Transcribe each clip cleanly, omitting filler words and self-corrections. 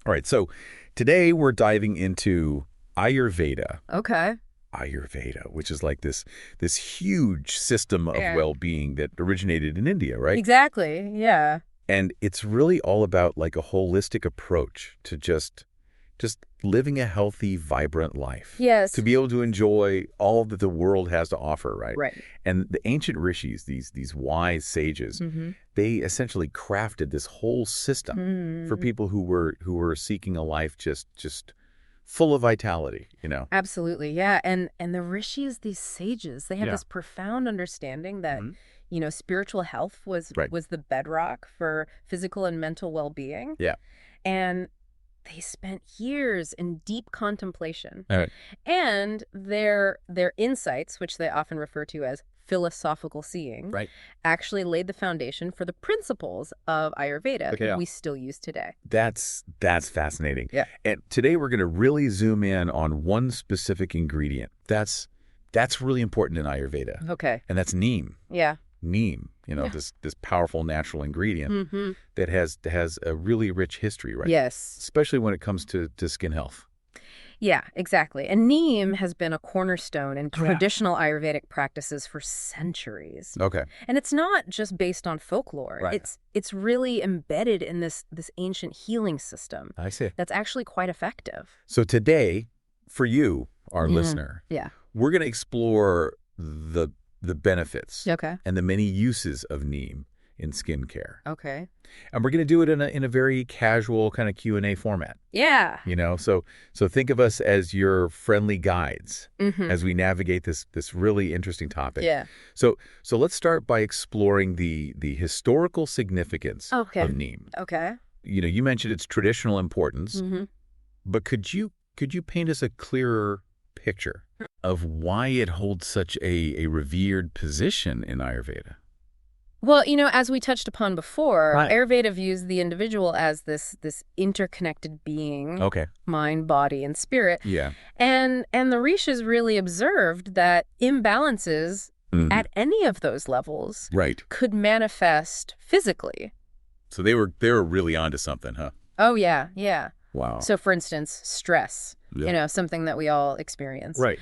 All right, so today we're diving into Ayurveda. Okay. Ayurveda, which is like this huge system of Yeah. well-being that originated in India, right? Exactly. Yeah. And it's really all about like a holistic approach to just living a healthy, vibrant life. Yes. To be able to enjoy all that the world has to offer, right? Right. And the ancient rishis, these wise sages, Mm-hmm. they essentially crafted this whole system for people who were seeking a life just full of vitality, you know. Absolutely. Yeah. And the rishis, these sages, they have Yeah. this profound understanding that, Mhm. spiritual health was Right. was the bedrock for physical and mental well-being. Yeah. And they spent years in deep contemplation. All right. And their insights, which they often refer to as philosophical seeing, Right. actually laid the foundation for the principles of Ayurveda Okay, yeah. we still use today. That's fascinating. Yeah. And today we're going to really zoom in on one specific ingredient. That's really important in Ayurveda. Okay. And that's neem. Yeah. Neem, Yeah. this powerful natural ingredient Mm-hmm. that has a really rich history, right? Yes. Especially when it comes to skin health. Yeah, exactly. And Neem has been a cornerstone in Oh, yeah. traditional Ayurvedic practices for centuries. Okay. And it's not just based on folklore. Right. It's really embedded in this ancient healing system I see. that's actually quite effective. So today, for you, our Yeah. listener, Yeah. we're going to explore the benefits Okay. and the many uses of neem in skincare. Okay. And we're going to do it in a very casual kind of Q&A format, Yeah. So think of us as your friendly guides Mm-hmm. as we navigate this really interesting topic. Yeah. So let's start by exploring the historical significance Okay. of neem. Okay. You mentioned its traditional importance, Mm-hmm. but could you paint us a clearer picture of why it holds such a revered position in Ayurveda? Well, as we touched upon before, Right. Ayurveda views the individual as this interconnected being, Okay. mind, body, and spirit. Yeah. And the Rishis really observed that imbalances Mhm. at any of those levels Right. could manifest physically. So they were really onto something, huh? Oh, yeah, yeah. Wow. So, for instance, stress, Yeah. something that we all experience. Right.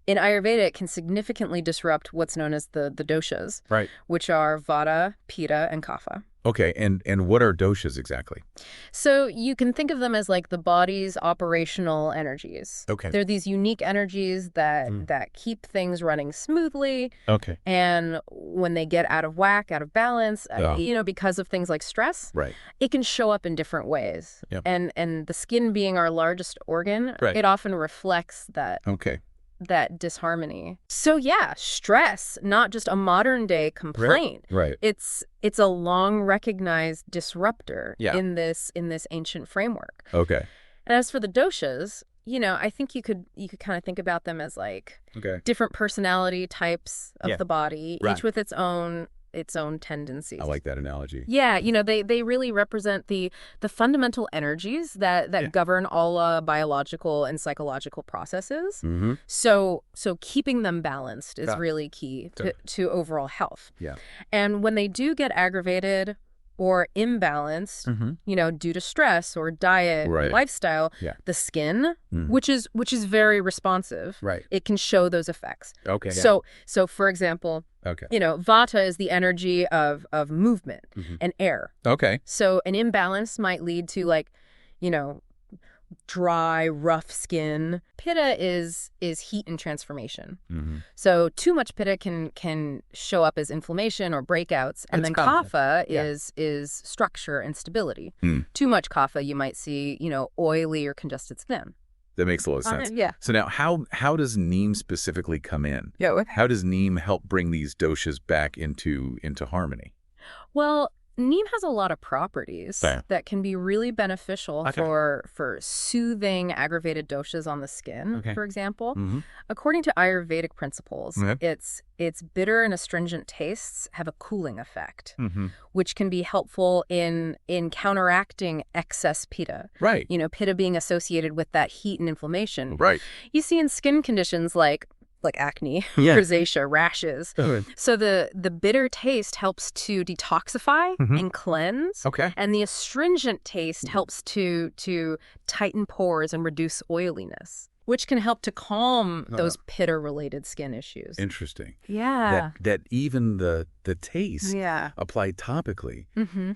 In Ayurveda, it can significantly disrupt what's known as the doshas, Right. which are Vata, Pitta, and Kapha. Okay. And what are doshas exactly? So you can think of them as like the body's operational energies. Okay. They're these unique energies that keep things running smoothly. Okay. And when they get out of whack, out of balance, Yeah. because of things like stress, Right. it can show up in different ways. Yep. And the skin being our largest organ, Right. it often reflects Okay. that disharmony. So yeah, stress, not just a modern day complaint. Right. It's a long recognized disruptor Yeah. in this ancient framework. Okay. And as for the doshas, I think you could kind of think about them as like Okay. different personality types of Yeah. the body, Right. each with its own tendencies. I like that analogy. Yeah, they really represent the fundamental energies that Yeah. govern all biological and psychological processes. Mm-hmm. So keeping them balanced is Got it. really key Got it. to overall health. Yeah. And when they do get aggravated or imbalanced, Mm-hmm. due to stress or diet or Right. lifestyle, Yeah. the skin, Mhm. which is very responsive, Right. it can show those effects. Okay. Yeah. So for example, Okay. Vata is the energy of movement Mhm. and air. Okay. So an imbalance might lead to dry, rough skin. Pitta is heat and transformation. Mm-hmm. So too much pitta can show up as inflammation or breakouts, and That's then common. kapha Yeah. is structure and stability. Mm. Too much kapha, you might see, oily or congested skin. That makes a lot of sense. Yeah. So now, how does neem specifically come in? Yeah. How does neem help bring these doshas back into harmony? Well, neem has a lot of properties Yeah. that can be really beneficial Okay. for soothing aggravated doshas on the skin, Okay. for example. Mm-hmm. According to Ayurvedic principles, Okay. its bitter and astringent tastes have a cooling effect, Mm-hmm. which can be helpful in counteracting excess pitta. Right. Pitta being associated with that heat and inflammation. Right. You see in skin conditions like like acne, Yeah. rosacea, rashes. Oh, So the bitter taste helps to detoxify and cleanse. okay. And the astringent taste helps to tighten pores and reduce oiliness, which can help to calm those pitta-related skin issues. Interesting. Yeah. That even the taste Yeah. applied topically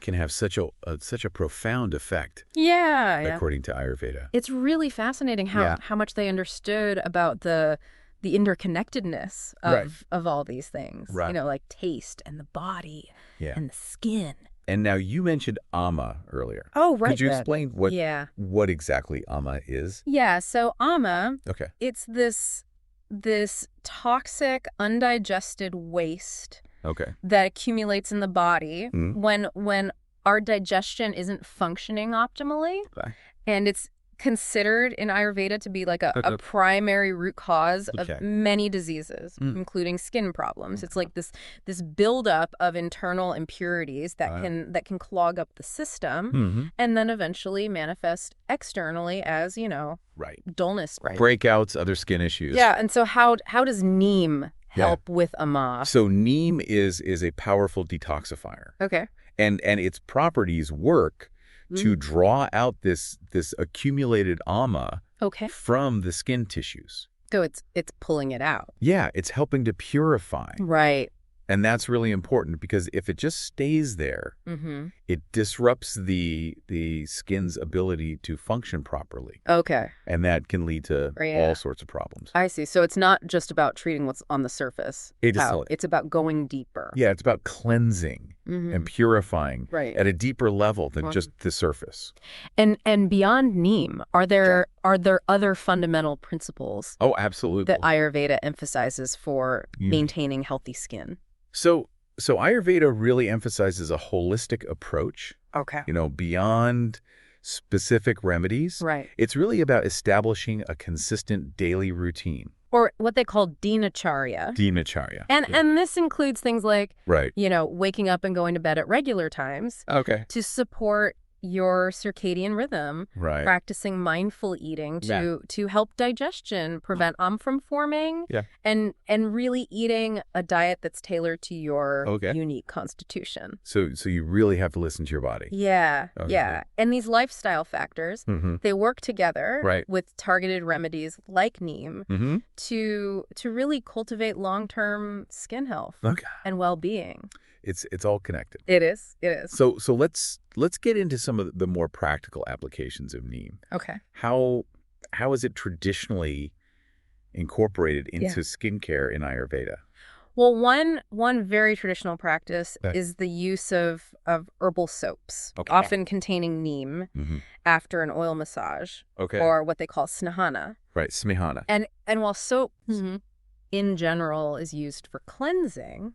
can have such a profound effect, Yeah. according to Ayurveda. It's really fascinating how much they understood about the interconnectedness of all these things. Right. You know, like taste and the body Yeah. and the skin. And now you mentioned ama earlier. Oh, right. Could you explain what exactly ama is? Yeah, so ama, Okay. it's this toxic, undigested waste Okay. that accumulates in the body Mm. when our digestion isn't functioning optimally. Okay. And it's considered in Ayurveda to be like a primary root cause of many diseases, including skin problems. It's like this buildup of internal impurities that can clog up the system and then eventually manifest externally as, dullness. Right. Breakouts, other skin issues. Yeah, and so how does Neem help with ama? So Neem is a powerful detoxifier. Okay. And its properties work to draw out this accumulated ama from the skin tissues. So it's pulling it out. Yeah, it's helping to purify. Right. And that's really important because if it just stays there, it disrupts the skin's ability to function properly. Okay. And that can lead to all sorts of problems. I see. So it's not just about treating what's on the surface. It's about going deeper. Yeah, it's about cleansing and purifying at a deeper level than just the surface. And beyond Neem, are there other fundamental principles? Oh, absolutely. That Ayurveda emphasizes for maintaining healthy skin? So Ayurveda really emphasizes a holistic approach. Okay. Beyond specific remedies. Right. It's really about establishing a consistent daily routine. Or what they call dinacharya. Dinacharya. And this includes things like, right. Waking up and going to bed at regular times. Okay. To support your circadian rhythm, right. Practicing mindful eating to help digestion, prevent from forming, and really eating a diet that's tailored to your unique constitution. So you really have to listen to your body. Yeah, yeah. And these lifestyle factors, they work together with targeted remedies like Neem to really cultivate long-term skin health and well-being. It's all connected. It is. So let's get into some of the more practical applications of Neem. Okay. How is it traditionally incorporated into skincare in Ayurveda? Well, one very traditional practice is the use of herbal soaps, often containing Neem, after an oil massage, or what they call snahana. Right, smihana. And while soap in general is used for cleansing,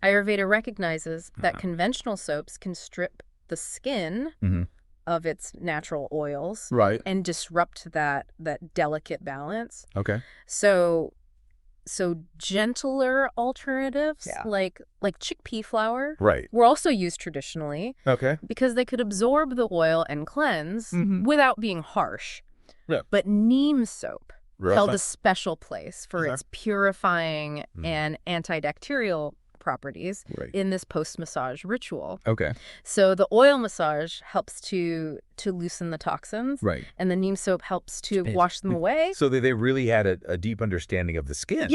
Ayurveda recognizes that conventional soaps can strip the skin of its natural oils and disrupt that delicate balance. Okay. So gentler alternatives like chickpea flour were also used traditionally because they could absorb the oil and cleanse without being harsh. Yeah. But Neem soap held a special place for its purifying and antibacterial properties in this post-massage ritual. Okay. So the oil massage helps to loosen the toxins, and the Neem soap helps to wash them away. So they really had a deep understanding of the skin.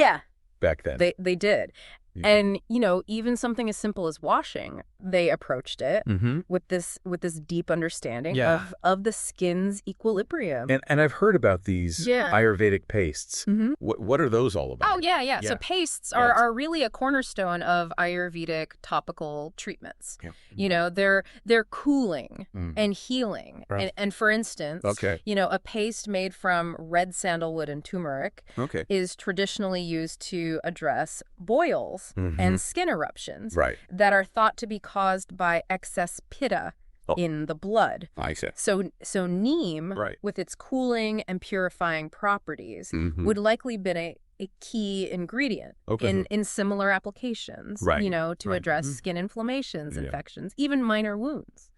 Back then. They did. Yeah. And, even something as simple as washing, they approached it with this deep understanding of the skin's equilibrium. And I've heard about these Ayurvedic pastes. What are those all about? Oh, yeah. So pastes are really a cornerstone of Ayurvedic topical treatments. Yeah. They're cooling and healing. And for instance, a paste made from red sandalwood and turmeric is traditionally used to address boils and skin eruptions that are thought to be caused by excess pitta in the blood. I see. So Neem, with its cooling and purifying properties, would likely been a key ingredient in similar applications, to address skin inflammations, infections, even minor wounds.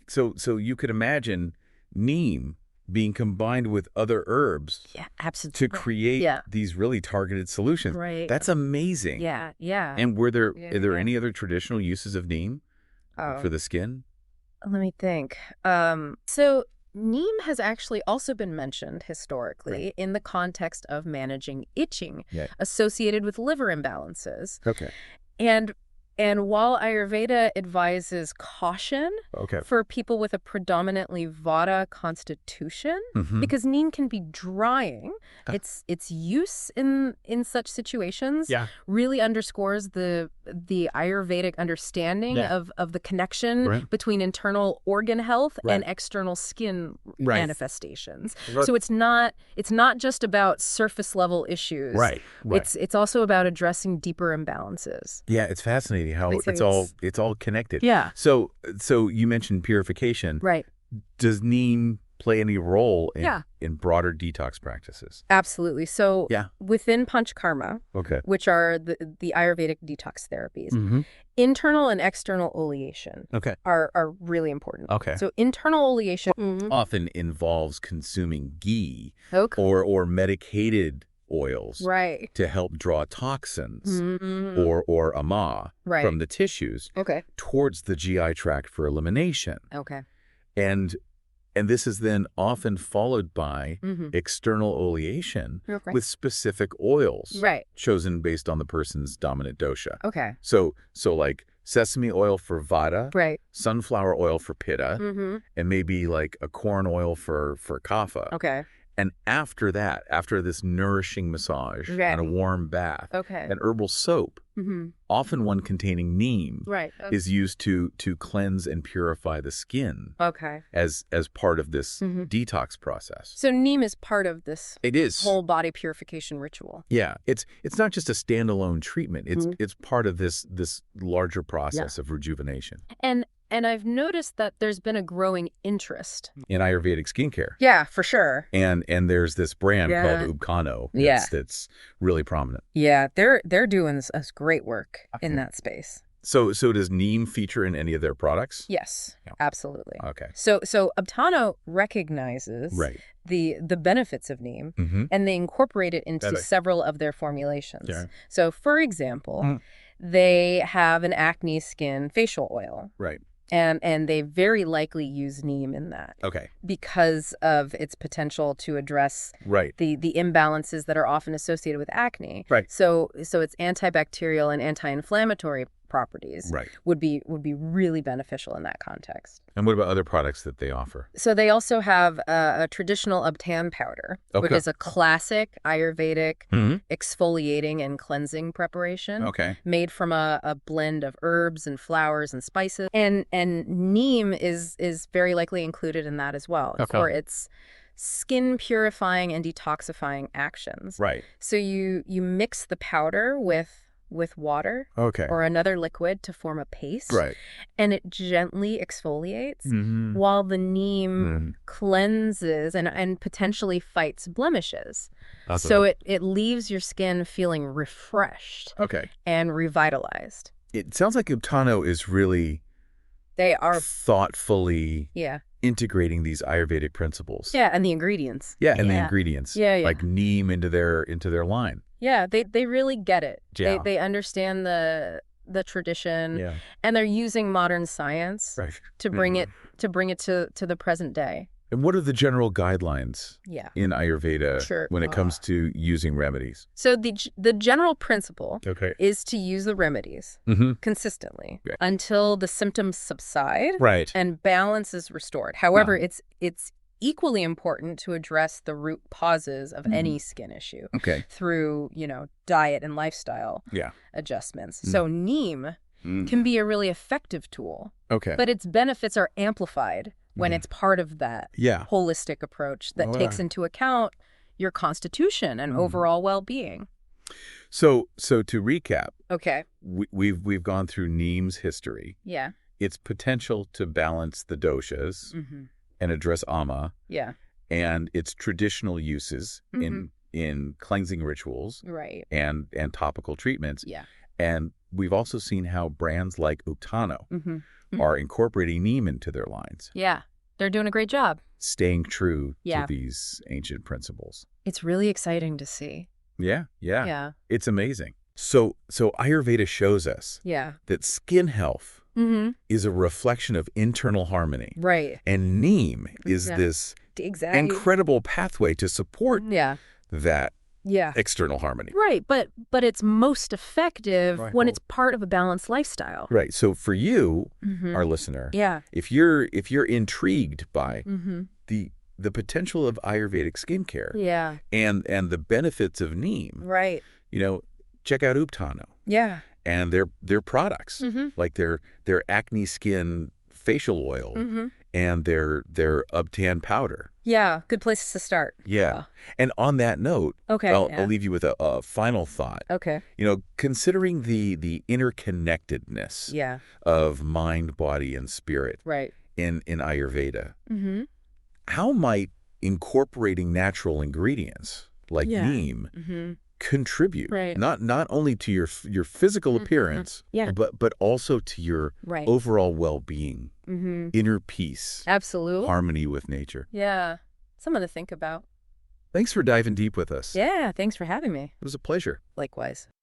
So you could imagine Neem being combined with other herbs absolutely. to create these really targeted solutions. Right. That's amazing. Yeah, yeah. And are there any other traditional uses of neem for the skin? Let me think. So neem has actually also been mentioned historically in the context of managing itching associated with liver imbalances. Okay. And while Ayurveda advises caution for people with a predominantly Vata constitution, because neem can be drying, its use in such situations really underscores the Ayurvedic understanding of the connection between internal organ health and external skin manifestations. So it's not just about surface level issues. It's also about addressing deeper imbalances. Yeah, it's fascinating how it's all connected. Yeah. So you mentioned purification. Right. Does neem play any role in broader detox practices? Absolutely. So within Panchakarma, which are the Ayurvedic detox therapies, internal and external oleation are really important. So internal oleation often involves consuming ghee or medicated oils to help draw toxins or ama from the tissues towards the GI tract for elimination. And this is then often followed by external oleation with specific oils chosen based on the person's dominant dosha. So like sesame oil for Vata, sunflower oil for Pitta, and maybe like a corn oil for Kapha. And after that, after this nourishing massage and a warm bath, an herbal soap, often one containing neem, is used to cleanse and purify the skin as part of this detox process. So neem is part of this whole body purification ritual. Yeah, it's not just a standalone treatment. It's part of this larger process of rejuvenation. And I've noticed that there's been a growing interest in Ayurvedic skincare. Yeah, for sure. And there's this brand called Ubkano that's really prominent. Yeah, they're doing this great work in that space. So does Neem feature in any of their products? Yes, absolutely. Okay. So Ubkano recognizes the benefits of Neem, and they incorporate it into several of their formulations. So, for example, they have an acne skin facial oil. And they very likely use Neem in that. Because of its potential to address the imbalances that are often associated with acne. So its antibacterial and anti-inflammatory properties would be really beneficial in that context. And what about other products that they offer? So they also have a traditional Ubtan powder, which is a classic Ayurvedic exfoliating and cleansing preparation made from a blend of herbs and flowers and spices. And Neem is very likely included in that as well for its skin purifying and detoxifying actions. So you mix the powder with water or another liquid to form a paste, and it gently exfoliates while the neem cleanses and potentially fights blemishes. So it leaves your skin feeling refreshed and revitalized. It sounds like Ubkano is really thoughtfully integrating these Ayurvedic principles. And the ingredients. The ingredients. Like neem into their line. Yeah, they really get it. They understand the tradition, and they're using modern science to bring it to the present day. And what are the general guidelines in Ayurveda when it comes to using remedies? So the general principle is to use the remedies consistently until the symptoms subside and balance is restored. However, it's equally important to address the root causes of any skin issue through, diet and lifestyle adjustments. So Neem can be a really effective tool, but its benefits are amplified when it's part of that holistic approach that takes into account your constitution and overall well-being. So to recap, we've gone through Neem's history, its potential to balance the doshas and address ama, and its traditional uses in cleansing rituals, and topical treatments, and we've also seen how brands like Ubkano are incorporating Neem into their lines. They're doing a great job. Staying true to these ancient principles. It's really exciting to see. Yeah. It's amazing. So Ayurveda shows us that skin health is a reflection of internal harmony. Right. And Neem is this incredible pathway to support that external harmony. Right, but it's most effective when it's part of a balanced lifestyle. Right. So for you, our listener, if you're intrigued by the potential of Ayurvedic skincare and the benefits of Neem, right, check out Uptano. Yeah. And their products, like their acne skin facial oil and their Uptan powder. Yeah, good places to start. Yeah. And on that note, I'll leave you with a final thought. Okay. Considering the interconnectedness of mind, body, and spirit in Ayurveda, how might incorporating natural ingredients like Neem contribute not only to your physical appearance, but also to your overall well-being, inner peace, harmony with nature. Yeah, something to think about. Thanks for diving deep with us. Yeah, thanks for having me. It was a pleasure. Likewise.